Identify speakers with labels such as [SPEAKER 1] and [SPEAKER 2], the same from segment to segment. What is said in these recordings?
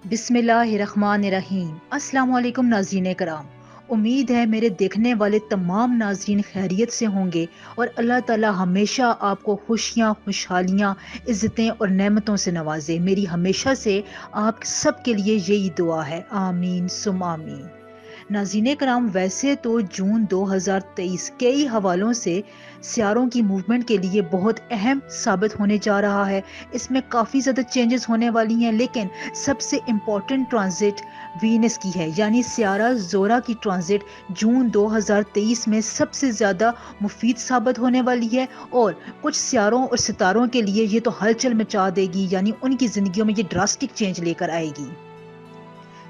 [SPEAKER 1] बिस्मिल्लाहिर्रहमानिर्रहीम। अस्सलाम वालेकुम नाज़रीन करام। उम्मीद है मेरे देखने वाले तमाम नाज़रीन खैरियत से होंगे और अल्लाह ताला हमेशा आपको खुशियाँ, खुशहालियाँ, इज़्ज़तें और नेमतों से नवाजे। मेरी हमेशा से आप सब के लिए यही दुआ है, आमीन सुम आमीन। नाज़रीन कराम, वैसे तो जून 2023 कई हवालों से सियारों की मूवमेंट के लिए बहुत अहम साबित होने जा रहा है। इसमें काफ़ी ज़्यादा चेंजेस होने वाली हैं, लेकिन सबसे इम्पॉर्टेंट ट्रांजिट वीनस की है, यानी सियारा ज़ोरा की ट्रांजिट जून 2023 में सबसे ज़्यादा मुफीद साबित होने वाली है। और कुछ सियारों और सितारों के लिए ये तो हलचल मचा देगी, यानी उनकी ज़िंदगियों में ये ड्रास्टिक चेंज लेकर आएगी।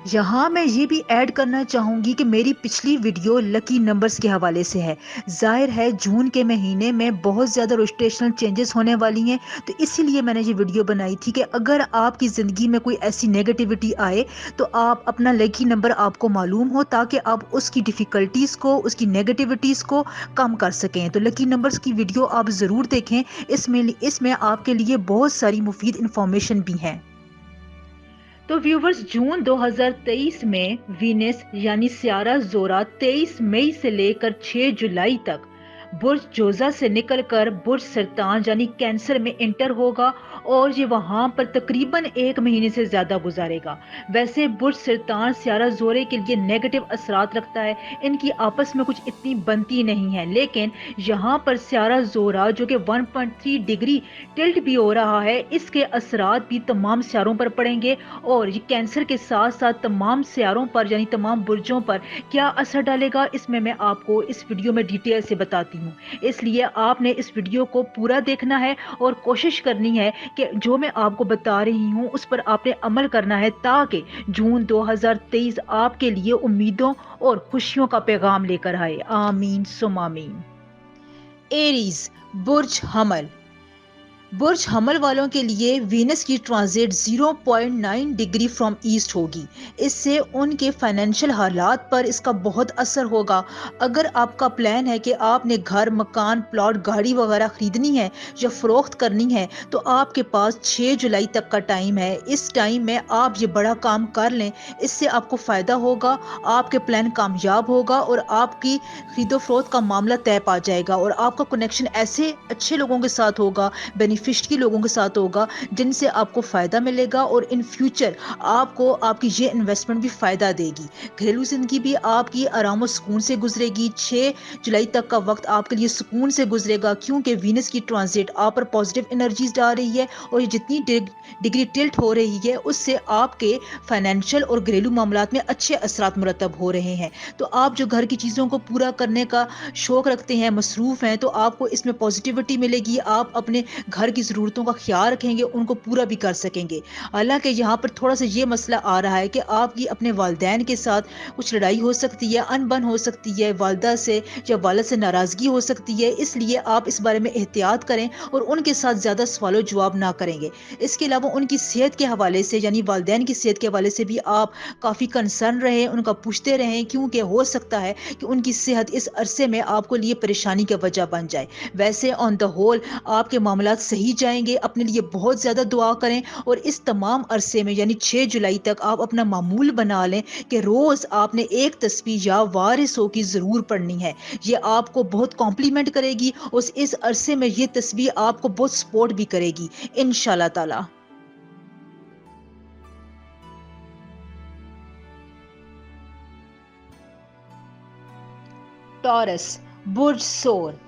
[SPEAKER 1] यहाँ मैं ये भी ऐड करना चाहूँगी कि मेरी पिछली वीडियो लकी नंबर्स के हवाले से है। ज़ाहिर है जून के महीने में बहुत ज़्यादा रोटेशनल चेंजेस होने वाली हैं, तो इसीलिए मैंने ये वीडियो बनाई थी कि अगर आपकी ज़िंदगी में कोई ऐसी नेगेटिविटी आए तो आप अपना लकी नंबर आपको मालूम हो, ताकि आप उसकी डिफ़िकल्टीज़ को, उसकी नेगेटिविटीज़ को कम कर सकें। तो लकी नंबर्स की वीडियो आप ज़रूर देखें, इसमें आपके लिए बहुत सारी मुफीद इंफॉर्मेशन भी हैं। तो व्यूवर्स, जून 2023 में वीनस यानी सियारा ज़ोरा 23 मई से लेकर 6 जुलाई तक बुर्ज जोजा से निकलकर बुर्ज सरतान यानी कैंसर में इंटर होगा और ये वहां पर तकरीबन 1 महीने से ज्यादा गुजारेगा। वैसे बुर्ज सरतान सियारा ज़ोरे के लिए नेगेटिव असरात रखता है, इनकी आपस में कुछ इतनी बनती नहीं है, लेकिन यहाँ पर सियारा ज़ोरा जो कि 1.3 डिग्री टिल्ट भी हो रहा है, इसके असरात भी तमाम सियारों पर पड़ेंगे। और ये कैंसर के साथ साथ तमाम सियारों पर यानी तमाम बुर्जों पर क्या असर डालेगा, इसमें मैं आपको इस वीडियो में डिटेल से बताती हूँ। इसलिए आपने इस वीडियो को पूरा देखना है और कोशिश करनी है कि जो मैं आपको बता रही हूँ उस पर आपने अमल करना है, ताकि जून 2023 आपके लिए उम्मीदों और खुशियों का पैगाम लेकर आए, आमीन सुम आमीन। एरीज बुर्ज हमल। बुर्ज हमल वालों के लिए वीनस की ट्रांजिट 0.9 डिग्री फ्रॉम ईस्ट होगी। इससे उनके फाइनेंशियल हालात पर इसका बहुत असर होगा। अगर आपका प्लान है कि आपने घर, मकान, प्लॉट, गाड़ी वगैरह खरीदनी है या फरोख्त करनी है, तो आपके पास 6 जुलाई तक का टाइम है। इस टाइम में आप ये बड़ा काम कर लें, इससे आपको फ़ायदा होगा, आपके प्लान कामयाब होगा और आपकी खरीदो फरोख्त का मामला तय पा जाएगा और आपका कनेक्शन ऐसे अच्छे लोगों के साथ होगा, बेनिफिशियरी लोगों के साथ होगा, जिनसे आपको फ़ायदा मिलेगा और इन फ्यूचर आपको आपकी ये इन्वेस्टमेंट भी फ़ायदा देगी। घरेलू ज़िंदगी भी आपकी आराम और सुकून से गुजरेगी। 6 जुलाई तक का वक्त आपके लिए सुकून से गुजरेगा, क्योंकि वीनस की ट्रांजिट आप पर पॉजिटिव एनर्जीज डाल रही है और ये जितनी डिग्री टिल्ट हो रही है उससे आपके फाइनेंशियल और घरेलू मामलात में अच्छे असरात मुरतब हो रहे हैं। तो आप जो घर की चीज़ों को पूरा करने का शौक रखते हैं, मसरूफ़ हैं, तो आपको इसमें पॉजिटिविटी मिलेगी। आप अपने घर की ज़रूरतों का ख्याल रखेंगे, उनको पूरा भी कर सकेंगे। हालांकि यहाँ पर थोड़ा सा ये मसला आ रहा है कि आपकी अपने वालिदैन के साथ कुछ लड़ाई हो सकती है, अनबन हो सकती है, वालदा से या वालिद से नाराज़गी हो सकती है, इसलिए आप इस बारे में एहतियात करें और उनके साथ ज़्यादा सवाल जवाब ना करेंगे। इसके अलावा उनकी सेहत के हवाले से यानी वालिदैन की सेहत के हवाले से भी आप काफ़ी कंसर्न रहें, उनका पूछते रहें, क्योंकि हो सकता है कि उनकी सेहत इस अरसे में आपको लिए परेशानी का वजह बन जाए। वैसे ऑन द होल आपके मामलात सही जाएंगे। अपने लिए बहुत ज़्यादा दुआ करें और इस तमाम अरसे में यानी 6 जुलाई तक आप अपना मामूल बना लें कि रोज़ आपने एक तस्बीह या वारिसों की ज़रूर पढ़नी है। ये आपको बहुत कॉम्प्लीमेंट करेगी और इस अरसे में ये तस्बीह आपको बहुत सपोर्ट भी करेगी इंशाल्लाह ताला। टॉरस बुर्ज सोर।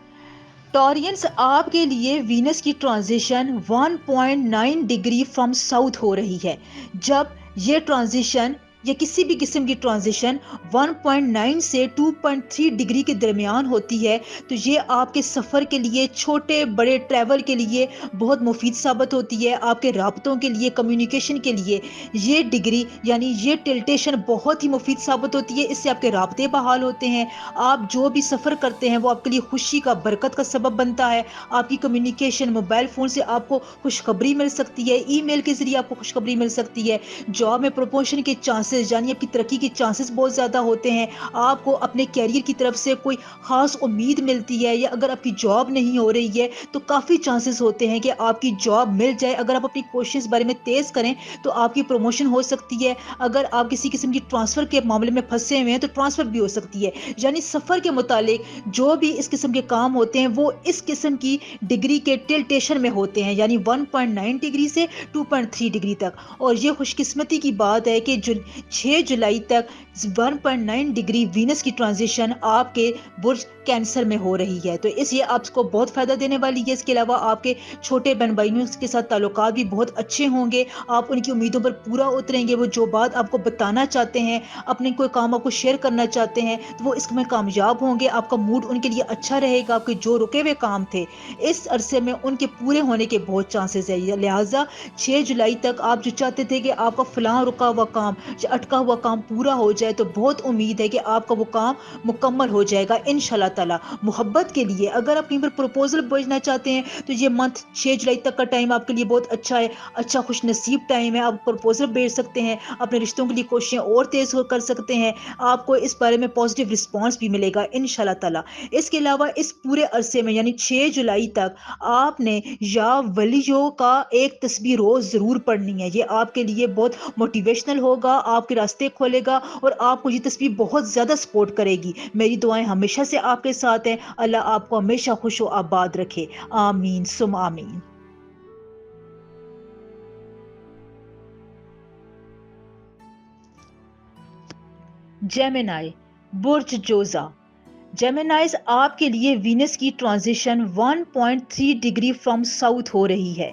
[SPEAKER 1] टॉरियंस, आपके लिए वीनस की ट्रांजिशन 1.9 डिग्री फ्रॉम साउथ हो रही है। जब ये ट्रांजिशन या किसी भी किस्म की ट्रांजिशन 1.9 से 2.3 डिग्री के दरमियान होती है, तो ये आपके सफ़र के लिए, छोटे बड़े ट्रैवल के लिए बहुत मुफीद साबित होती है। आपके राब्तों के लिए, कम्युनिकेशन के लिए ये डिग्री यानी ये टिल्टेशन बहुत ही मुफीद साबित होती है। इससे आपके राब्ते बहाल होते हैं। आप जो भी सफ़र करते हैं वो आपके लिए खुशी का, बरकत का सबब बनता है। आपकी कम्युनिकेशन, मोबाइल फ़ोन से आपको खुशखबरी मिल सकती है, ईमेल के ज़रिए आपको खुशखबरी मिल सकती है, जॉब में प्रमोशन के चांसेस चांसेस यानी आपकी तरक्की के चांसेस बहुत ज़्यादा होते हैं। आपको अपने कैरियर की तरफ से कोई ख़ास उम्मीद मिलती है, या अगर आपकी जॉब नहीं हो रही है तो काफ़ी चांसेस होते हैं कि आपकी जॉब मिल जाए। अगर आप अपनी कोशिश बारे में तेज़ करें तो आपकी प्रमोशन हो सकती है। अगर आप किसी किस्म की ट्रांसफ़र के मामले में फंसे हुए हैं तो ट्रांसफ़र भी हो सकती है। यानी सफ़र के मुतालिक जो भी इस किस्म के काम होते हैं वो इस किस्म की डिग्री के टिल्टेशन में होते हैं, यानी 1.9 डिग्री से 2.3 डिग्री तक। और ये खुशकिस्मती की बात है कि 6 जुलाई तक 1.9 डिग्री वीनस की ट्रांजिशन आपके बुर्ज कैंसर में हो रही है, तो इसलिए आपको बहुत फायदा देने वाली है। इसके अलावा आपके छोटे बहन भाइयों के साथ ताल्लुकात भी बहुत अच्छे होंगे। आप उनकी उम्मीदों पर पूरा उतरेंगे। वो जो बात आपको बताना चाहते हैं, अपने कोई काम आपको शेयर करना चाहते हैं, तो वो इसमें कामयाब होंगे। आपका मूड उनके लिए अच्छा रहेगा। आपके जो रुके हुए काम थे इस अरसे में उनके पूरे होने के बहुत चांसेस है। लिहाजा 6 जुलाई तक आप जो चाहते थे कि आपका फलां रुका हुआ काम या अटका हुआ काम पूरा हो जाए, तो बहुत उम्मीद है कि आपका वो काम मुकम्मल हो जाएगा इंशाल्लाह ताला। मोहब्बत के लिए अगर आप कहीं पर प्रपोजल भेजना चाहते हैं तो ये मंथ 6 जुलाई तक का टाइम आपके लिए बहुत अच्छा है। अच्छा खुश नसीब टाइम है। आप प्रपोजल भेज सकते हैं, अपने रिश्तों के लिए कोशिशें और तेज कर सकते हैं। आपको इस बारे में पॉजिटिव रिस्पॉन्स भी मिलेगा इंशाल्लाह ताला। इसके अलावा इस पूरे अरसे में यानी 6 जुलाई तक आपने या वलियों का एक तस्बीह रोज जरूर पढ़नी है। ये आपके लिए बहुत मोटिवेशनल होगा, आपके रास्ते खोलेगा और आपको ये तस्बीह बहुत ज्यादा सपोर्ट करेगी। मेरी दुआएं हमेशा से आपके साथ हैं। अल्लाह आपको हमेशा खुश व आबाद रखे। आमीन सुम आमीन। जेमिनाई, बुर्ज जोजा। जेमिनाइज आपके लिए वीनस की ट्रांजिशन 1.3 डिग्री फ्रॉम साउथ हो रही है।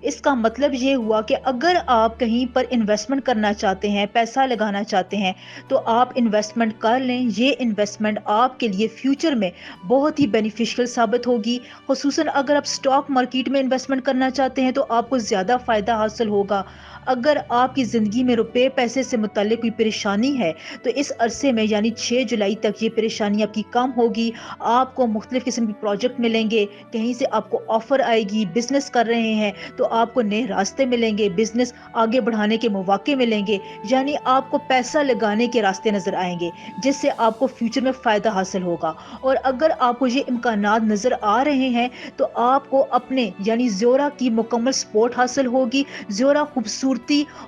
[SPEAKER 1] इसका मतलब ये हुआ कि अगर आप कहीं पर इन्वेस्टमेंट करना चाहते हैं, पैसा लगाना चाहते हैं, तो आप इन्वेस्टमेंट कर लें। ये इन्वेस्टमेंट आपके लिए फ्यूचर में बहुत ही बेनिफिशियल साबित होगी। खुसूसन अगर आप स्टॉक मार्केट में इन्वेस्टमेंट करना चाहते हैं तो आपको ज़्यादा फ़ायदा हासिल होगा। अगर आपकी ज़िंदगी में रुपए पैसे से मुताल्लिक कोई परेशानी है तो इस अरसे में यानी 6 जुलाई तक ये परेशानी आपकी कम होगी। आपको मुख्तलिफ किस्म के प्रोजेक्ट मिलेंगे, कहीं से आपको ऑफर आएगी। बिजनेस कर रहे हैं तो आपको नए रास्ते मिलेंगे, बिजनेस आगे बढ़ाने के मौके मिलेंगे। यानी आपको पैसा लगाने के रास्ते नजर आएंगे जिससे आपको फ्यूचर में फायदा हासिल होगा। और अगर आपको ये इम्कानात नजर आ रहे हैं तो आपको अपने यानी जोरा की मुकम्मल सपोर्ट हासिल होगी। जोरा खूबसूरती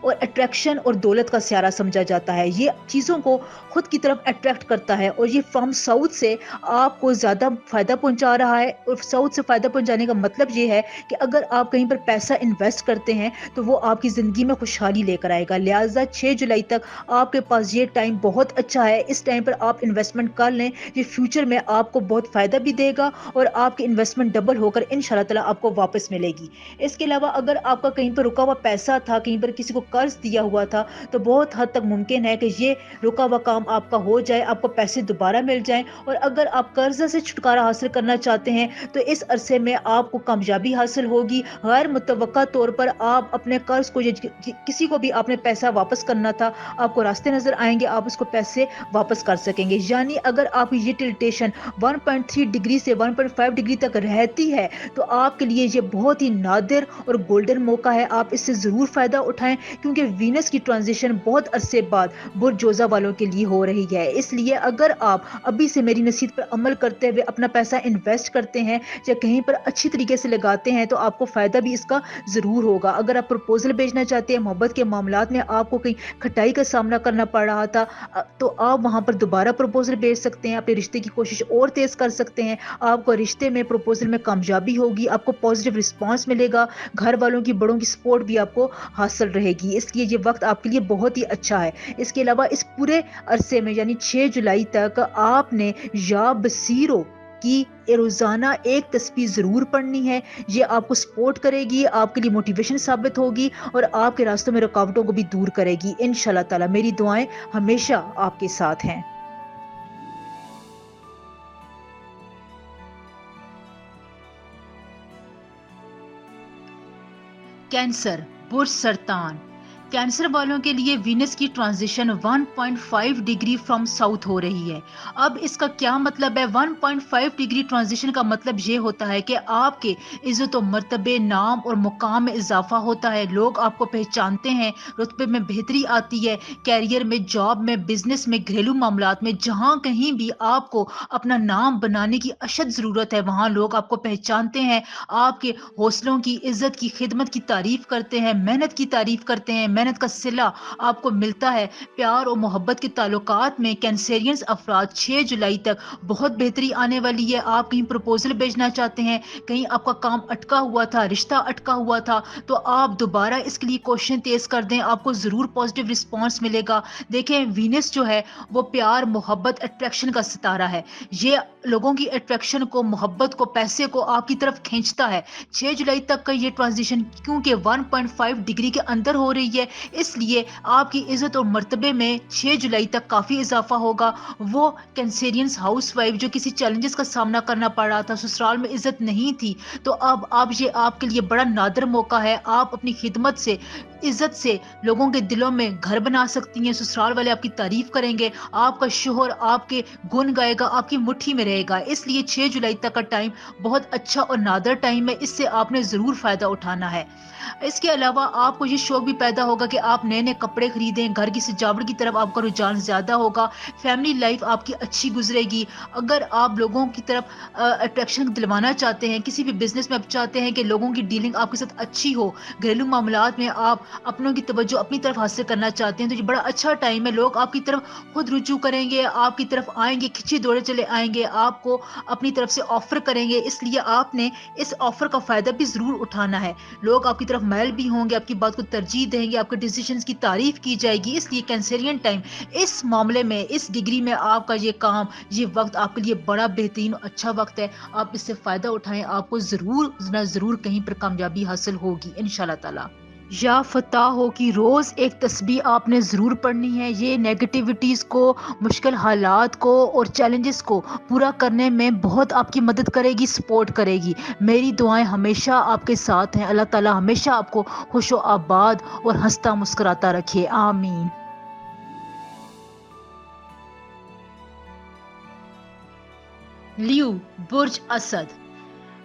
[SPEAKER 1] और अट्रैक्शन और दौलत का स्यारा समझा जाता है। ये चीज़ों को खुद की तरफ अट्रैक्ट करता है और ये फ्रॉम साउथ से आपको ज़्यादा फायदा पहुंचा रहा है। और साउथ से फायदा पहुंचाने का मतलब ये है कि अगर आप कहीं पर पैसा इन्वेस्ट करते हैं तो वो आपकी ज़िंदगी में खुशहाली लेकर आएगा। लिहाजा 6 जुलाई तक आपके पास ये टाइम बहुत अच्छा है। इस टाइम पर आप इन्वेस्टमेंट कर लें। ये फ्यूचर में आपको बहुत फ़ायदा भी देगा और आपकी इन्वेस्टमेंट डबल होकर इंशाल्लाह ताला आपको वापस मिलेगी। इसके अलावा अगर आपका कहीं पर रुका हुआ पैसा था, कहीं पर किसी को कर्ज दिया हुआ था, तो बहुत हद तक मुमकिन है कि ये रुका हुआ काम आपका हो जाए, आपको पैसे दोबारा मिल जाएं। और अगर आप कर्ज से छुटकारा हासिल करना चाहते हैं तो इस अरसे में आपको कामयाबी हासिल होगी। गैर मुतवक्का तौर पर आप अपने कर्ज को किसी को भी आपने पैसा वापस करना था, आपको रास्ते नजर आएंगे, आप उसको पैसे वापस कर सकेंगे। यानी अगर आप ये टिल्टेशन 1.3 डिग्री से 1.5 डिग्री तक रहती है तो आपके लिए ये बहुत ही नादिर और गोल्डन मौका है। आप इससे जरूर फायदा उठाएं क्योंकि वीनस की ट्रांजिशन बहुत अरसे बाद बुर्ज जोजा वालों के लिए हो रही है। इसलिए अगर आप अभी से मेरी नसीहत पर अमल करते हुए अपना पैसा इन्वेस्ट करते हैं या कहीं पर अच्छी तरीके से लगाते हैं तो आपको फायदा भी इसका जरूर होगा। अगर आप प्रपोजल भेजना चाहते हैं, मोहब्बत के मामलात में आपको कहीं खटाई का सामना करना पड़ रहा था, तो आप वहां पर दोबारा प्रपोजल भेज सकते हैं, अपने रिश्ते की कोशिश और तेज कर सकते हैं। आपको रिश्ते में प्रपोजल में कामयाबी होगी, आपको पॉजिटिव रिस्पॉन्स मिलेगा, घर वालों की बड़ों की सपोर्ट भी आपको हासिल रहेगी। इसलिए ये वक्त आपके लिए बहुत ही अच्छा है। इसके अलावा इस पूरे अरसे में यानी 6 जुलाई तक आपने या बसीरो की रोजाना एक तस्बीह जरूर पढ़नी है। ये आपको सपोर्ट करेगी, आपके लिए मोटिवेशन साबित होगी और आपके रास्तों में रुकावटों को भी दूर करेगी इंशाल्लाह ताला। मेरी दुआएं हमेशा आपके साथ हैं। कैंसर, बुर्ज सरतान। कैंसर वालों के लिए वीनस की ट्रांजिशन 1.5 डिग्री फ्रॉम साउथ हो रही है। अब इसका क्या मतलब है? 1.5 डिग्री ट्रांजिशन का मतलब ये होता है कि आपके इज्जत और मर्तबे, नाम और मुकाम में इजाफा होता है, लोग आपको पहचानते हैं, रुतबे में बेहतरी आती है, कैरियर में, जॉब में, बिजनेस में, घरेलू मामलात में, जहां कहीं भी आपको अपना नाम बनाने की अशद जरूरत है वहां लोग आपको पहचानते हैं, आपके हौसलों की, इज्जत की, खिदमत की तारीफ करते हैं, मेहनत की तारीफ करते हैं, मेहनत का सिला आपको मिलता है। प्यार और मोहब्बत के ताल्लुकात में कैंसेरियंस अफराद 6 जुलाई तक बहुत बेहतरी आने वाली है। आप कहीं प्रपोजल भेजना चाहते हैं, कहीं आपका काम अटका हुआ था, रिश्ता अटका हुआ था, तो आप दोबारा इसके लिए क्वेश्चन तेज कर दें, आपको जरूर पॉजिटिव रिस्पॉन्स मिलेगा। देखें, वीनस जो है वो प्यार, मोहब्बत, अट्रैक्शन का सितारा है। ये लोगों की अट्रैक्शन को, मोहब्बत को, पैसे को आपकी तरफ खींचता है। 6 जुलाई तक का ये ट्रांजिशन क्योंकि 1.5 डिग्री के अंदर हो रही है, इसलिए आपकी इज्जत और मर्तबे में 6 जुलाई तक काफी इजाफा होगा। वो कैंसेरियंस हाउसवाइफ जो किसी चैलेंजेस का सामना करना पड़ रहा था, ससुराल में इज्जत नहीं थी, तो अब ये आपके लिए बड़ा नादर मौका है। आप अपनी खिदमत से, इज्जत से लोगों के दिलों में घर बना सकती हैं। ससुराल वाले आपकी तारीफ करेंगे, आपका शोहर आपके गुण गाएगा, आपकी मुट्ठी में रहेगा। इसलिए 6 जुलाई तक का टाइम बहुत अच्छा और नादर टाइम है, इससे आपने जरूर फायदा उठाना है। इसके अलावा आपको ये शौक भी पैदा होगा कि आप नए नए कपड़े खरीदें, घर की सजावट की तरफ आपका रुझान ज्यादा होगा, फैमिली लाइफ आपकी अच्छी गुजरेगी। अगर आप लोगों की तरफ अट्रैक्शन दिलवाना चाहते हैं, किसी भी बिजनेस में आप चाहते हैं कि लोगों की डीलिंग आपके साथ अच्छी हो, घरेलू मामलात में आप अपनों की तवज्जो अपनी तरफ हासिल करना चाहते हैं, तो ये बड़ा अच्छा टाइम है। लोग आपकी तरफ खुद रुजू करेंगे, आपकी तरफ आएंगे, खिंचे दौड़े चले आएंगे, आपको अपनी तरफ से ऑफर करेंगे, इसलिए आपने इस ऑफर का फायदा भी जरूर उठाना है। लोग आपकी तरफ मैल भी होंगे, आपकी बात को तरजीह देंगे, आपके डिसीजंस की तारीफ की जाएगी। इसलिए कैंसेरियन टाइम इस मामले में, इस डिग्री में आपका ये काम, ये वक्त आपके लिए बड़ा बेहतरीन और अच्छा वक्त है। आप इससे फायदा उठाएं, आपको जरूर कहीं पर कामयाबी हासिल होगी इंशाल्लाह ताला। या फतह हो कि रोज़ एक तस्बीह आपने ज़रूर पढ़नी है। ये नेगेटिविटीज़ को, मुश्किल हालात को और चैलेंजेस को पूरा करने में बहुत आपकी मदद करेगी, सपोर्ट करेगी। मेरी दुआएं हमेशा आपके साथ हैं। अल्लाह ताला हमेशा आपको खुश व आबाद और हंसता मुस्कुराता रखे, आमीन। लियो, बुर्ज असद।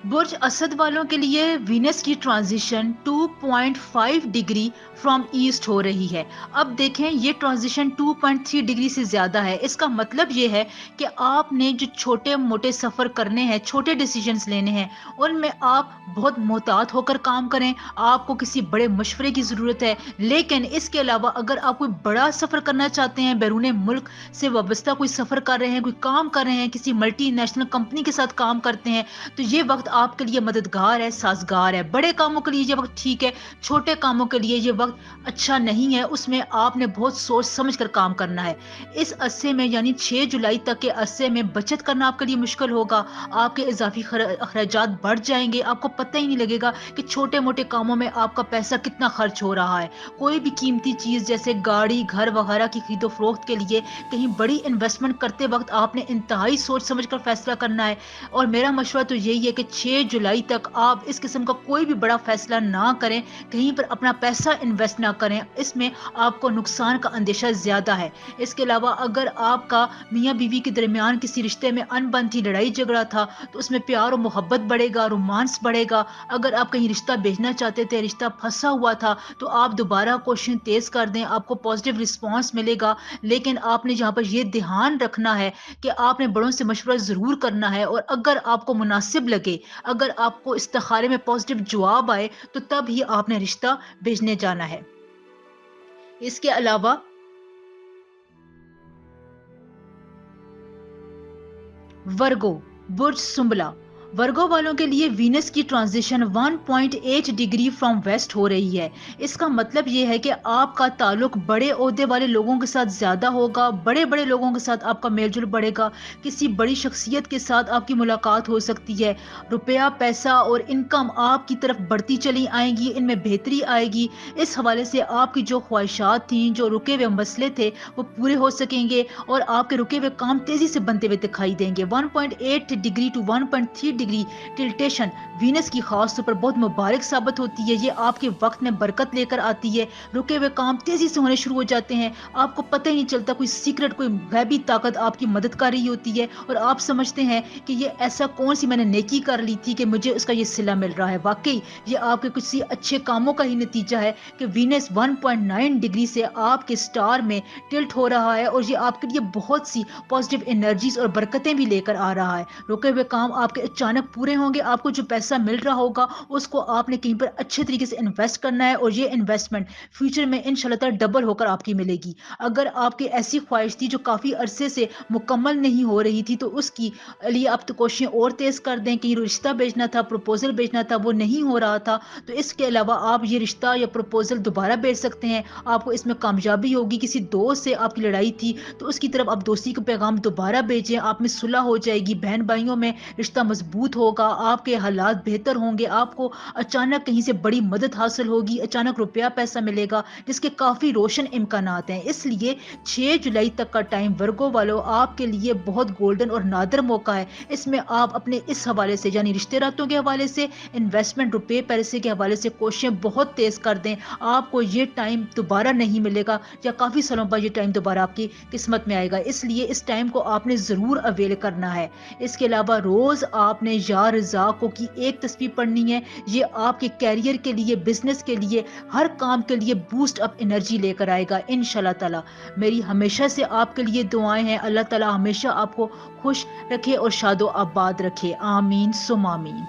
[SPEAKER 1] बुर्ज असद वालों के लिए वीनस की ट्रांजिशन 2.5 डिग्री फ्रॉम ईस्ट हो रही है। अब देखें, ये ट्रांजिशन 2.3 डिग्री से ज्यादा है। इसका मतलब ये है कि आपने जो छोटे मोटे सफर करने हैं, छोटे डिसीजंस लेने हैं, उनमें आप बहुत मोहतात होकर काम करें। आपको किसी बड़े मशवरे की जरूरत है, लेकिन इसके अलावा अगर आप कोई बड़ा सफर करना चाहते हैं, बैरून मुल्क से वाबस्ता कोई सफर कर रहे हैं, कोई काम कर रहे हैं, किसी मल्टी नेशनल कंपनी के साथ काम करते हैं, तो ये वक्त आपके लिए मददगार है, साजगार है। बड़े कामों के लिए ये वक्त ठीक है, छोटे कामों के लिए ये वक्त अच्छा नहीं है। उसमें आपने बहुत सोच समझ कर काम करना है। इस अरसे में यानी 6 जुलाई तक के अरसे में बचत करना आपके लिए मुश्किल होगा। आपके इजाफी अखराजात बढ़ जाएंगे, आपको पता ही नहीं लगेगा कि छोटे मोटे कामों में आपका पैसा कितना खर्च हो रहा है। कोई भी कीमती चीज जैसे गाड़ी, घर वगैरह की खरीदो फरोख्त के लिए कहीं बड़ी इन्वेस्टमेंट करते वक्त आपने इंतहाई सोच समझ कर फैसला करना है। और मेरा मशवरा तो यही है कि 6 जुलाई तक आप इस किस्म का कोई भी बड़ा फैसला ना करें, कहीं पर अपना पैसा इन्वेस्ट ना करें, इसमें आपको नुकसान का अंदेशा ज्यादा है। इसके अलावा अगर आपका मियाँ बीवी के दरमियान किसी रिश्ते में अनबन थी, लड़ाई झगड़ा था, तो उसमें प्यार और मोहब्बत बढ़ेगा, रोमांस बढ़ेगा। अगर आप कहीं रिश्ता भेजना चाहते थे, रिश्ता फंसा हुआ था, तो आप दोबारा क्वेश्चन तेज कर दें, आपको पॉजिटिव रिस्पॉन्स मिलेगा। लेकिन आपने यहाँ पर यह ध्यान रखना है कि आपने बड़ों से मशवरा जरूर करना है, और अगर आपको मुनासिब लगे, अगर आपको इस्तिखारे में पॉजिटिव जवाब आए, तो तब ही आपने रिश्ता भेजने जाना है। इसके अलावा वर्गो, बुर्ज सुंबला। वर्गो वालों के लिए वीनस की ट्रांजिशन 1.8 डिग्री फ्रॉम वेस्ट हो रही है। इसका मतलब यह है कि आपका ताल्लुक बड़े ओहदे वाले लोगों के साथ ज्यादा होगा, बड़े बड़े लोगों के साथ आपका मेलजोल बढ़ेगा, किसी बड़ी शख्सियत के साथ आपकी मुलाकात हो सकती है। रुपया, पैसा और इनकम आपकी तरफ बढ़ती चली आएंगी, इनमें बेहतरी आएगी। इस हवाले से आपकी जो ख्वाहिशात थी, जो रुके हुए मसले थे, वो पूरे हो सकेंगे और आपके रुके हुए काम तेजी से बनते हुए दिखाई देंगे। 1.8 डिग्री टू 1.3 ڈگری ٹلٹیشن وینس کی خاص طور پر بہت مبارک ثابت ہوتی ہے. یہ آپ کے وقت میں برکت لے کر آتی ہے. رکے ہوئے کام تیزی سے ہونے شروع ہو جاتے ہیں. آپ کو پتہ ہی نہیں چلتا کوئی سیکرٹ کوئی غیبی طاقت آپ کی مدد کر رہی ہوتی ہے اور آپ سمجھتے ہیں کہ یہ ایسا کون سی میں نے نیکی کر لی تھی کہ مجھے اس کا یہ صلہ مل رہا ہے. واقعی یہ آپ کے کسی اچھے کاموں کا ہی نتیجہ ہے کہ وینس 1.9 ڈگری سے آپ کے سٹار میں ٹلٹ ہو رہا ہے اور یہ آپ کے لیے بہت سی پازیٹیو انرجیز اور برکتیں بھی لے کر آ رہا ہے. رکے ہوئے کام آپ کے اچانک پورے ہوں گے. آپ کو جو پیسہ مل رہا ہوگا اس کو آپ نے کہیں پر اچھے طریقے سے انویسٹ کرنا ہے اور یہ انویسٹمنٹ فیوچر میں انشاءاللہ تعالی ڈبل ہو کر آپ کی ملے گی. اگر آپ کی ایسی خواہش تھی جو کافی عرصے سے مکمل نہیں ہو رہی تھی تو اس کی لیے آپ تو کوششیں اور تیز کر دیں کہ یہ رشتہ بھیجنا تھا پروپوزل بھیجنا تھا وہ نہیں ہو رہا تھا تو اس کے علاوہ آپ یہ رشتہ یا پروپوزل دوبارہ بھیج سکتے ہیں. آپ کو اس میں کامیابی ہوگی. کسی دوست سے آپ کی لڑائی تھی تو اس کی طرف آپ دوستی کا پیغام دوبارہ بھیجیں. آپ میں صلح ہو جائے گی. بہن بھائیوں میں رشتہ مضبوط ہوگا. آپ کے حالات بہتر ہوں گے. آپ کو اچانک کہیں سے بڑی مدد حاصل ہوگی. اچانک روپیہ پیسہ ملے گا جس کے کافی روشن امکانات ہیں. اس لیے 6 جولائی تک کا ٹائم ورگو والوں آپ کے لیے بہت گولڈن اور نادر موقع ہے. اس میں آپ اپنے اس حوالے سے یعنی رشتے ناتوں کے حوالے سے انویسٹمنٹ روپے پیسے کے حوالے سے کوششیں بہت تیز کر دیں. آپ کو یہ ٹائم دوبارہ نہیں ملے گا یا کافی سالوں بعد یہ ٹائم دوبارہ آپ کی قسمت میں آئے گا. اس لیے اس ٹائم کو آپ نے ضرور اویل کرنا ہے. اس کے علاوہ روز آپ نے یا رضا کو کی ایک تسبیح پڑھنی ہے. یہ آپ کے کیریئر کے لیے بزنس کے لیے ہر کام کے لیے بوسٹ اپ انرجی لے کر آئے گا انشاءاللہ تعالی. میری ہمیشہ سے آپ کے لیے دعائیں ہیں. اللہ تعالی ہمیشہ آپ کو خوش رکھے اور شاد و آباد رکھے. آمین ثم آمین.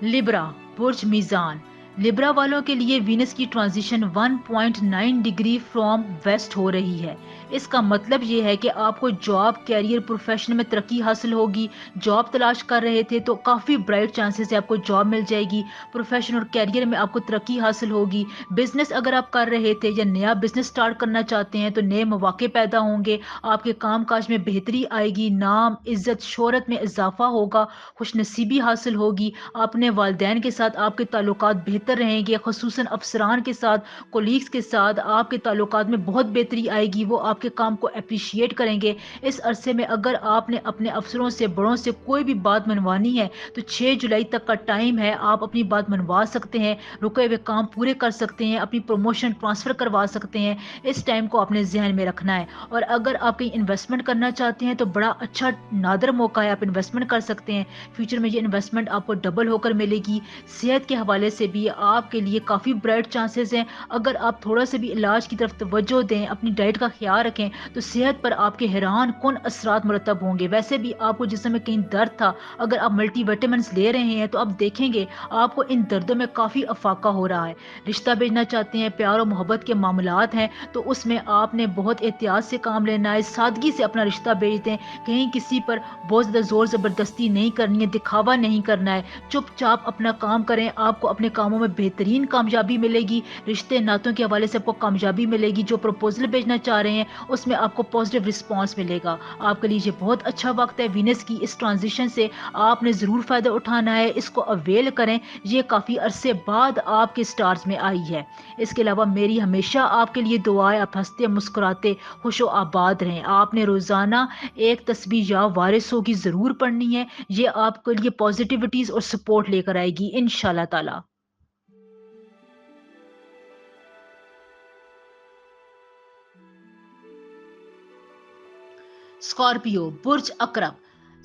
[SPEAKER 1] لبرا برج میزان لبرا والوں کے لیے وینس کی ٹرانزیشن 1.9 ڈگری فرام ویسٹ ہو رہی ہے. اس کا مطلب یہ ہے کہ آپ کو جاب کیریئر پروفیشن میں ترقی حاصل ہوگی. جاب تلاش کر رہے تھے تو کافی برائٹ چانسز ہے آپ کو جاب مل جائے گی. پروفیشن اور کیریئر میں آپ کو ترقی حاصل ہوگی. بزنس اگر آپ کر رہے تھے یا نیا بزنس سٹارٹ کرنا چاہتے ہیں تو نئے مواقع پیدا ہوں گے. آپ کے کام کاج میں بہتری آئے گی. نام عزت شہرت میں اضافہ ہوگا. خوش نصیبی حاصل ہوگی. اپنے والدین کے ساتھ آپ کے تعلقات بہتر رہیں گے. خصوصاً افسران کے ساتھ کولیگز کے ساتھ آپ کے تعلقات میں بہت بہتری آئے گی. وہ آپ کے کام کو اپریشیٹ کریں گے. اس عرصے میں اگر آپ نے اپنے افسروں سے بڑوں سے کوئی بھی بات منوانی ہے تو 6 جولائی تک کا ٹائم ہے. آپ اپنی بات منوا سکتے ہیں. رکے ہوئے کام پورے کر سکتے ہیں. اپنی پروموشن ٹرانسفر کروا سکتے ہیں. اس ٹائم کو اپنے ذہن میں رکھنا ہے. اور اگر آپ کہیں انویسٹمنٹ کرنا چاہتے ہیں تو بڑا اچھا نادر موقع ہے. آپ انویسٹمنٹ کر سکتے ہیں. فیوچر میں یہ انویسٹمنٹ آپ کو ڈبل ہو کر ملے گی. صحت کے حوالے سے بھی آپ کے لیے کافی برائٹ چانسز ہیں. اگر آپ تھوڑا سا بھی علاج کی طرف توجہ دیں اپنی ڈائٹ کا خیال رکھیں تو صحت پر آپ کے حیران کن اثرات مرتب ہوں گے. ویسے بھی آپ کو جسم میں کہیں درد تھا اگر آپ ملٹی وٹامنس لے رہے ہیں تو آپ دیکھیں گے آپ کو ان دردوں میں کافی افاقہ ہو رہا ہے. رشتہ بھیجنا چاہتے ہیں پیار و محبت کے معاملات ہیں تو اس میں آپ نے بہت احتیاط سے کام لینا ہے. سادگی سے اپنا رشتہ بھیج دیں. کہیں کسی پر بہت زیادہ زور زبردستی نہیں کرنی ہے. دکھاوا نہیں کرنا ہے. چپ چاپ اپنا کام کریں. آپ کو اپنے کاموں میں بہترین کامیابی ملے گی. رشتے ناتوں کے حوالے سے آپ کو کامیابی ملے گی. جو پروپوزل بھیجنا چاہ رہے ہیں اس میں آپ کو پازیٹیو رسپانس ملے گا. آپ کے لیے یہ بہت اچھا وقت ہے. وینس کی اس ٹرانزیشن سے آپ نے ضرور فائدہ اٹھانا ہے. اس کو اویل کریں. یہ کافی عرصے بعد آپ کے سٹارز میں آئی ہے. اس کے علاوہ میری ہمیشہ آپ کے لیے دعا ہے آپ ہنستے مسکراتے خوش و آباد رہیں. آپ نے روزانہ ایک تسبیح یا وارثوں کی ضرور پڑھنی ہے. یہ آپ کے لیے پازیٹیوٹیز اور سپورٹ لے کر آئے گی انشاءاللہ تعالی. اسکارپیو برج اقرب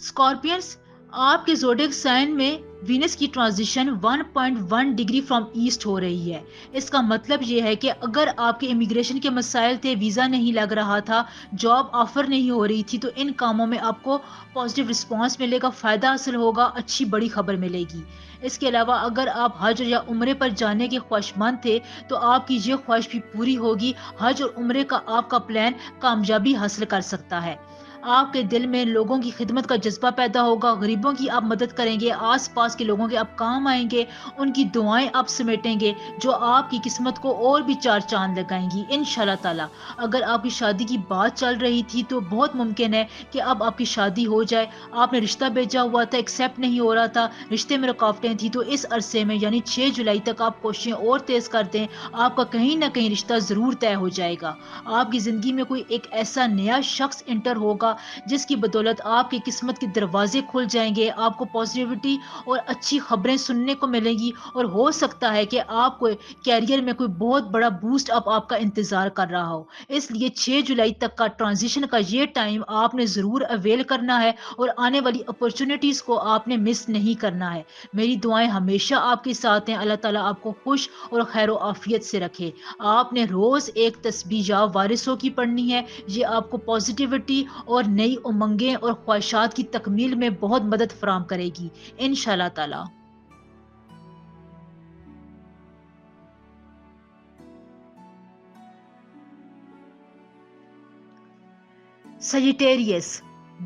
[SPEAKER 1] اسکارپینس آپ کے زوڈیک سائن میں وینس کی ٹرانزیشن 1.1 ڈگری فرام ایسٹ ہو رہی ہے. اس کا مطلب یہ ہے کہ اگر آپ کے امیگریشن کے مسائل تھے ویزا نہیں لگ رہا تھا جاب آفر نہیں ہو رہی تھی تو ان کاموں میں آپ کو پازیٹیو رسپانس ملے گا. فائدہ حاصل ہوگا. اچھی بڑی خبر ملے گی. اس کے علاوہ اگر آپ حج یا عمرے پر جانے کے خواہشمند تھے تو آپ کی یہ خواہش بھی پوری ہوگی. حج اور عمرے کا آپ کا پلان کامیابی حاصل کر سکتا ہے. آپ کے دل میں لوگوں کی خدمت کا جذبہ پیدا ہوگا، غریبوں کی آپ مدد کریں گے، آس پاس کے لوگوں کے آپ کام آئیں گے، ان کی دعائیں آپ سمیٹیں گے جو آپ کی قسمت کو اور بھی چار چاند لگائیں گی انشاءاللہ تعالی۔ اگر آپ کی شادی کی بات چل رہی تھی تو بہت ممکن ہے کہ اب آپ کی شادی ہو جائے۔ آپ نے رشتہ بھیجا ہوا تھا، ایکسیپٹ نہیں ہو رہا تھا، رشتے میں رکاوٹیں تھیں، تو اس عرصے میں یعنی 6 جولائی تک آپ کوششیں اور تیز کر دیں، آپ کا کہیں نہ کہیں رشتہ ضرور طے ہو جائے گا۔ آپ کی زندگی میں کوئی ایک ایسا نیا شخص انٹر ہوگا جس کی بدولت آپ کی قسمت کے دروازے کھل جائیں گے، آپ کو پازیٹیوٹی اور اچھی خبریں سننے کو ملیں گی، اور ہو سکتا ہے کہ آپ کو کیریئر میں کوئی بہت بڑا بوسٹ اپ آپ کا انتظار کر رہا ہو۔ اس لیے 6 جولائی تک کا ٹرانزیشن کا یہ ٹائم آپ نے ضرور اویل کرنا ہے اور آنے والی اپرچونٹیز کو آپ نے مس نہیں کرنا ہے۔ میری دعائیں ہمیشہ آپ کے ساتھ ہیں۔ اللہ تعالیٰ آپ کو خوش اور خیر و عافیت سے رکھے۔ آپ نے روز ایک تسبیح یا وارثوں کی پڑھنی ہے، یہ آپ کو پازیٹیوٹی اور نئی امنگیں اور خواہشات کی تکمیل میں بہت مدد فراہم کرے گی انشاءاللہ تعالی۔ سجیٹیریس،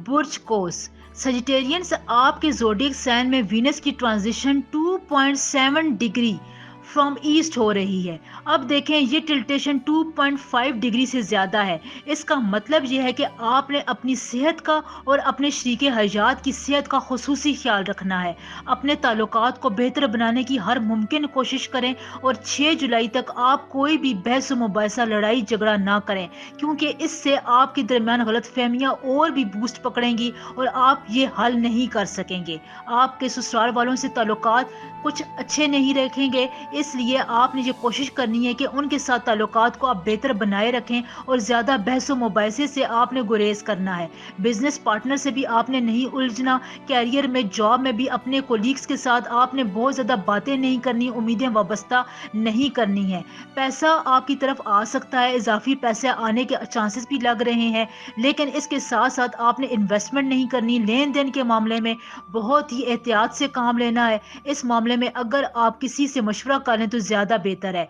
[SPEAKER 1] برج کوس۔ سجیٹیرینس آپ کے زوڈیک سائن میں وینس کی ٹرانزیشن 2.7 ڈگری فرام ایسٹ ہو رہی ہے۔ اب دیکھیں یہ ٹلٹیشن 2.5 ڈگری سے زیادہ ہے۔ اس کا مطلب یہ ہے کہ آپ نے اپنی صحت کا اور اپنے شریک حیات کی صحت کا خصوصی خیال رکھنا ہے۔ اپنے تعلقات کو بہتر بنانے کی ہر ممکن کوشش کریں اور 6 جولائی تک آپ کوئی بھی بحث و مباحثہ، لڑائی جھگڑا نہ کریں، کیونکہ اس سے آپ کے درمیان غلط فہمیاں اور بھی بوسٹ پکڑیں گی اور آپ یہ حل نہیں کر سکیں گے۔ آپ کے سسرال والوں سے تعلقات کچھ اچھے نہیں رکھیں گے، اس لیے آپ نے یہ کوشش کرنی ہے کہ ان کے ساتھ تعلقات کو آپ بہتر بنائے رکھیں اور زیادہ بحث و مباحثے سے آپ نے گریز کرنا ہے۔ بزنس پارٹنر سے بھی آپ نے نہیں الجھنا، کیریئر میں، جاب میں بھی اپنے کولیگز کے ساتھ آپ نے بہت زیادہ باتیں نہیں کرنی، امیدیں وابستہ نہیں کرنی ہیں۔ پیسہ آپ کی طرف آ سکتا ہے، اضافی پیسے آنے کے چانسز بھی لگ رہے ہیں، لیکن اس کے ساتھ ساتھ آپ نے انویسٹمنٹ نہیں کرنی۔ لین دین کے معاملے میں بہت ہی احتیاط سے کام لینا ہے۔ اس معاملے میں اگر آپ کسی سے مشورہ کر لیں تو زیادہ بہتر ہے۔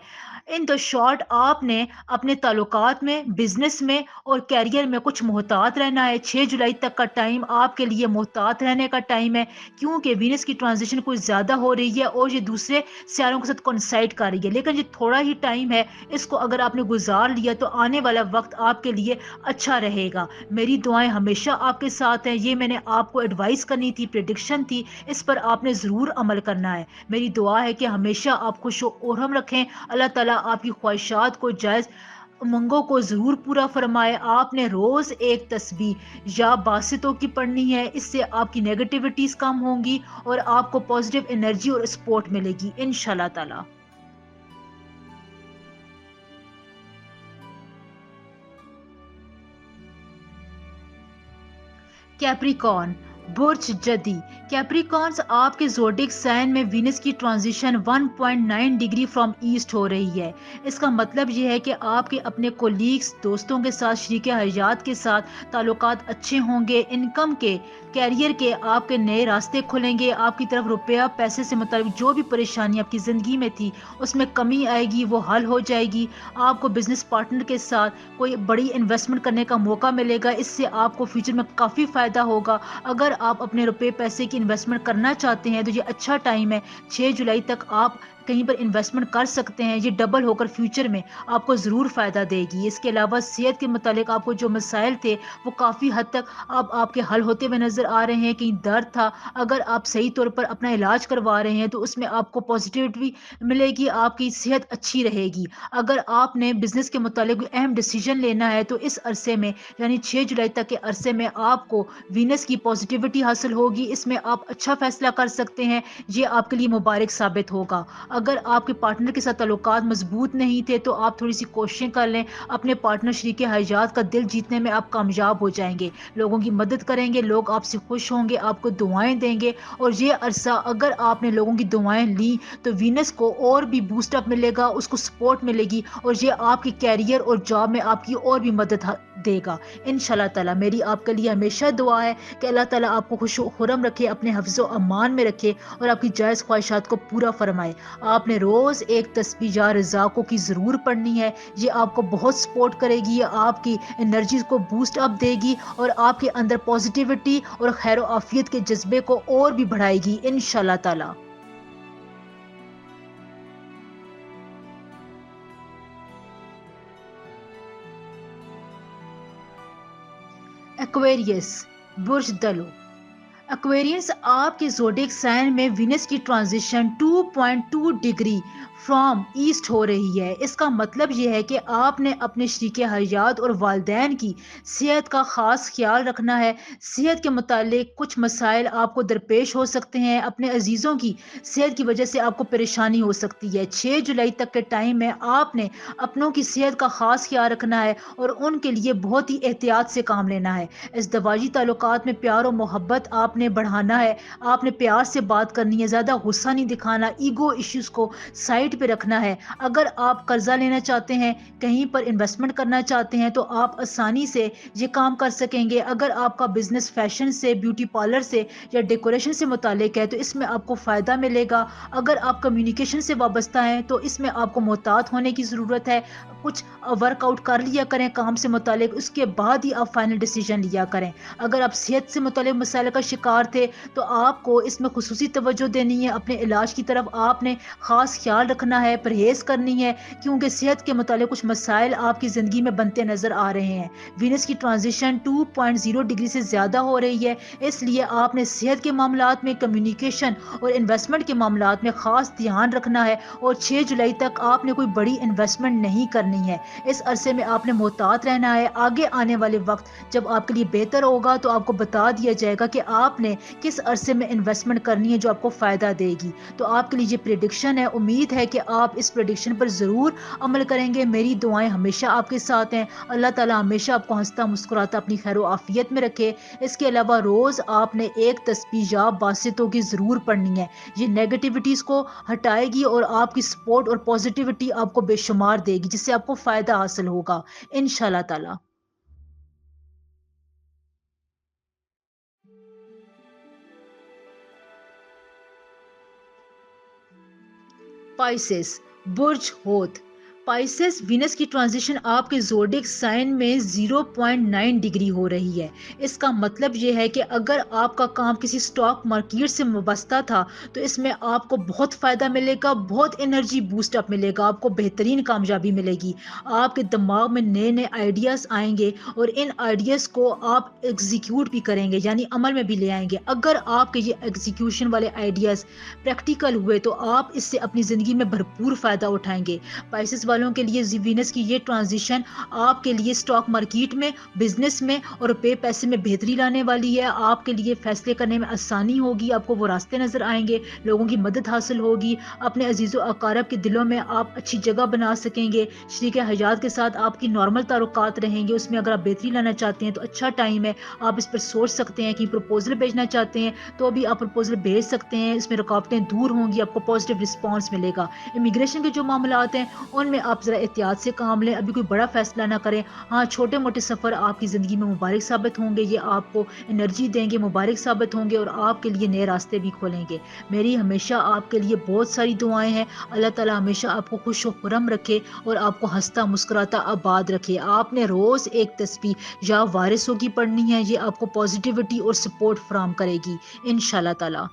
[SPEAKER 1] ان دا شارٹ آپ نے اپنے تعلقات میں، بزنس میں اور کیریئر میں کچھ محتاط رہنا ہے۔ 6 جولائی تک کا ٹائم آپ کے لیے محتاط رہنے کا ٹائم ہے، کیونکہ وینس کی ٹرانزیشن کچھ زیادہ ہو رہی ہے اور یہ دوسرے سیاروں کے ساتھ کونسائڈ کر رہی ہے، لیکن یہ تھوڑا ہی ٹائم ہے، اس کو اگر آپ نے گزار لیا تو آنے والا وقت آپ کے لیے اچھا رہے گا۔ میری دعائیں ہمیشہ آپ کے ساتھ ہیں، یہ میں نے آپ کو ایڈوائز کرنی تھی، پریڈکشن تھی، اس پر آپ نے ضرور عمل کرنا ہے۔ میری دعا ہے کہ ہمیشہ آپ خوش و خرم رکھیں، اللہ تعالیٰ آپ کی خواہشات کو جائز امنگوں کو ضرور پورا فرمائے۔ آپ نے روز ایک تسبیح یا باسطوں کی پڑھنی ہے، اس سے آپ کی نیگیٹیوٹیز کم ہوں گی اور آپ کو پازیٹیو انرجی اور سپورٹ ملے گی انشاءاللہ تعالیٰ۔ کیپریکارن، برج جدی۔ کیپریکارنز آپ کے زوڈک سائن میں وینس کی ٹرانزیشن 1.9 ڈگری فرام ایسٹ ہو رہی ہے۔ اس کا مطلب یہ ہے کہ آپ کے اپنے کولیگز، دوستوں کے ساتھ، شریک حیات کے ساتھ تعلقات اچھے ہوں گے، انکم کے، کیریئر کے آپ کے نئے راستے کھلیں گے، آپ کی طرف روپیہ پیسے سے متعلق جو بھی پریشانی آپ کی زندگی میں تھی اس میں کمی آئے گی، وہ حل ہو جائے گی۔ آپ کو بزنس پارٹنر کے ساتھ کوئی بڑی انویسٹمنٹ کرنے کا موقع ملے گا، اس سے آپ کو فیوچر میں کافی فائدہ ہوگا۔ اگر آپ اپنے روپے پیسے کی انویسٹمنٹ کرنا چاہتے ہیں تو یہ اچھا ٹائم ہے، 6 جولائی تک آپ کہیں پر انویسٹمنٹ کر سکتے ہیں، یہ ڈبل ہو کر فیوچر میں آپ کو ضرور فائدہ دے گی۔ اس کے علاوہ صحت کے متعلق آپ کو جو مسائل تھے وہ کافی حد تک اب آپ کے حل ہوتے ہوئے نظر آ رہے ہیں۔ کہیں درد تھا، اگر آپ صحیح طور پر اپنا علاج کروا رہے ہیں تو اس میں آپ کو پازیٹیوٹی ملے گی، آپ کی صحت اچھی رہے گی۔ اگر آپ نے بزنس کے متعلق اہم ڈیسیجن لینا ہے تو اس عرصے میں یعنی 6 جولائی تک کے عرصے میں آپ کو وینس کی پازیٹیوٹی حاصل ہوگی، اس میں آپ اچھا فیصلہ کر سکتے ہیں، یہ آپ کے لیے مبارک ثابت ہوگا۔ اگر آپ کے پارٹنر کے ساتھ تعلقات مضبوط نہیں تھے تو آپ تھوڑی سی کوششیں کر لیں، اپنے پارٹنر شریک حیات کا دل جیتنے میں آپ کامیاب ہو جائیں گے، لوگوں کی مدد کریں گے، لوگ آپ سے خوش ہوں گے، آپ کو دعائیں دیں گے، اور یہ عرصہ اگر آپ نے لوگوں کی دعائیں لیں تو وینس کو اور بھی بوسٹ اپ ملے گا، اس کو سپورٹ ملے گی اور یہ آپ کے کیریئر اور جاب میں آپ کی اور بھی مدد دے گا انشاءاللہ تعالی۔ میری آپ کے لیے ہمیشہ دعا ہے کہ اللہ تعالیٰ آپ کو خوش و خرم رکھے، اپنے حفظ و امان میں رکھے اور آپ کی جائز خواہشات کو پورا فرمائے۔ آپ نے روز ایک تسبیح یا رزاقوں کی ضرور پڑھنی ہے، یہ آپ کو بہت سپورٹ کرے گی، یہ آپ کی انرجیز کو بوسٹ اپ دے گی اور آپ کے اندر پازیٹیوٹی اور خیر و عافیت کے جذبے کو اور بھی بڑھائے گی انشاءاللہ تعالی۔ ایکویریس، برج دلو۔ ایکویرینس آپ کے زوڈیک سائن میں وینس کی ٹرانزیشن 2.2 ڈگری فرام ایسٹ ہو رہی ہے۔ اس کا مطلب یہ ہے کہ آپ نے اپنے شریک حیات اور والدین کی صحت کا خاص خیال رکھنا ہے۔ صحت کے متعلق کچھ مسائل آپ کو درپیش ہو سکتے ہیں، اپنے عزیزوں کی صحت کی وجہ سے آپ کو پریشانی ہو سکتی ہے۔ 6 جولائی تک کے ٹائم میں آپ نے اپنوں کی صحت کا خاص خیال رکھنا ہے اور ان کے لیے بہت ہی احتیاط سے کام لینا ہے۔ ازدواجی تعلقات میں پیار و محبت آپ نے بڑھانا ہے، آپ نے پیار سے بات کرنی ہے، زیادہ غصہ نہیں دکھانا، ایگو ایشوز کو سائڈ پہ رکھنا ہے۔ اگر آپ قرضہ لینا چاہتے ہیں، کہیں پر انویسٹمنٹ کرنا چاہتے ہیں تو آپ آسانی سے یہ کام کر سکیں گے۔ اگر آپ کا بزنس فیشن سے، بیوٹی پارلر سے یا ڈیکوریشن سے متعلق ہے تو اس میں آپ کو فائدہ ملے گا۔ اگر آپ کمیونیکیشن سے وابستہ ہیں تو اس میں آپ کو محتاط ہونے کی ضرورت ہے۔ کچھ ورک آؤٹ کر لیا کریں کام سے متعلق، اس کے بعد ہی آپ فائنل ڈیسیجن لیا کریں۔ اگر آپ صحت سے متعلق مسائل کا شکار تھے تو آپ کو اس میں خصوصی توجہ دینی ہے، اپنے علاج کی طرف آپ نے خاص خیال رکھنا ہے، پرہیز کرنی ہے، کیونکہ صحت کے متعلق کچھ مسائل آپ کی زندگی میں بنتے نظر آ رہے ہیں۔ وینس کی ٹرانزیشن 2.0 ڈگری سے زیادہ ہو رہی ہے، اس لیے آپ نے صحت کے معاملات میں، کمیونیکیشن اور انویسٹمنٹ کے معاملات میں خاص دھیان رکھنا ہے اور 6 جولائی تک آپ نے کوئی بڑی انویسٹمنٹ نہیں کرنی ہے۔ اس عرصے میں آپ نے محتاط رہنا ہے۔ آگے آنے والے وقت جب آپ کے لیے بہتر ہوگا تو آپ کو بتا دیا جائے گا کہ آپ نے کس عرصے میں انویسٹمنٹ کرنی ہے جو آپ کو فائدہ دے گی۔ تو آپ کے لیے یہ پریڈکشن ہے، امید ہے کہ آپ اس پریڈکشن پر ضرور عمل کریں گے۔ میری دعائیں ہمیشہ آپ کے ساتھ ہیں۔ اللہ تعالیٰ ہمیشہ آپ کو ہنستا مسکراتا اپنی خیر و عافیت میں رکھے۔ اس کے علاوہ روز آپ نے ایک تسبیح یا باسطوں کی ضرور پڑھنی ہے، یہ نیگیٹیوٹیز کو ہٹائے گی اور آپ کی سپورٹ اور پازیٹیوٹی آپ کو بے شمار دے گی، جس سے آپ کو فائدہ حاصل ہوگا انشاءاللہ تعالی۔ پائسس، برج ہوت۔ پائسس وینس کی ٹرانزیشن آپ کے زوڈک سائن میں 0.9 ڈگری ہو رہی ہے۔ اس کا مطلب یہ ہے کہ اگر آپ کا کام کسی سٹاک مارکیٹ سے وابستہ تھا تو اس میں آپ کو بہت فائدہ ملے گا، بہت انرجی بوسٹ اپ ملے گا، آپ کو بہترین کامیابی ملے گی۔ آپ کے دماغ میں نئے نئے آئیڈیاز آئیں گے اور ان آئیڈیاز کو آپ ایگزیکیوٹ بھی کریں گے، یعنی عمل میں بھی لے آئیں گے۔ اگر آپ کے یہ ایگزیکیوشن والے آئیڈیاز پریکٹیکل ہوئے تو آپ اس سے اپنی زندگی میں بھرپور فائدہ اٹھائیں گے۔ پائسس والوں کے لیے وینس کی یہ ٹرانزیشن آپ کے لیے سٹاک مارکیٹ میں، بزنس میں اور روپے پیسے میں بہتری لانے والی ہے۔ آپ کے لیے فیصلے کرنے میں آسانی ہوگی، آپ کو وہ راستے نظر آئیں گے، لوگوں کی مدد حاصل ہوگی، اپنے عزیز و اقارب کے دلوں میں آپ اچھی جگہ بنا سکیں گے۔ شریک حیات کے ساتھ آپ کی نارمل تعلقات رہیں گے، اس میں اگر آپ بہتری لانا چاہتے ہیں تو اچھا ٹائم ہے، آپ اس پر سوچ سکتے ہیں کہ پروپوزل بھیجنا چاہتے ہیں تو بھی آپ پروپوزل بھیج سکتے ہیں، اس میں رکاوٹیں دور ہوں گی، آپ کو پازیٹیو رسپانس ملے گا۔ امیگریشن کے جو معاملات ہیں ان میں آپ ذرا احتیاط سے کام لیں، ابھی کوئی بڑا فیصلہ نہ کریں۔ ہاں، چھوٹے موٹے سفر آپ کی زندگی میں مبارک ثابت ہوں گے، یہ آپ کو انرجی دیں گے، مبارک ثابت ہوں گے اور آپ کے لیے نئے راستے بھی کھولیں گے۔ میری ہمیشہ آپ کے لیے بہت ساری دعائیں ہیں۔ اللہ تعالیٰ ہمیشہ آپ کو خوش و خرم رکھے اور آپ کو ہنستا مسکراتا آباد رکھے۔ آپ نے روز ایک تسبیح یا وارثوں کی پڑھنی ہے، یہ آپ کو پازیٹیوٹی اور سپورٹ فراہم کرے گی انشاءاللہ تعالیٰ۔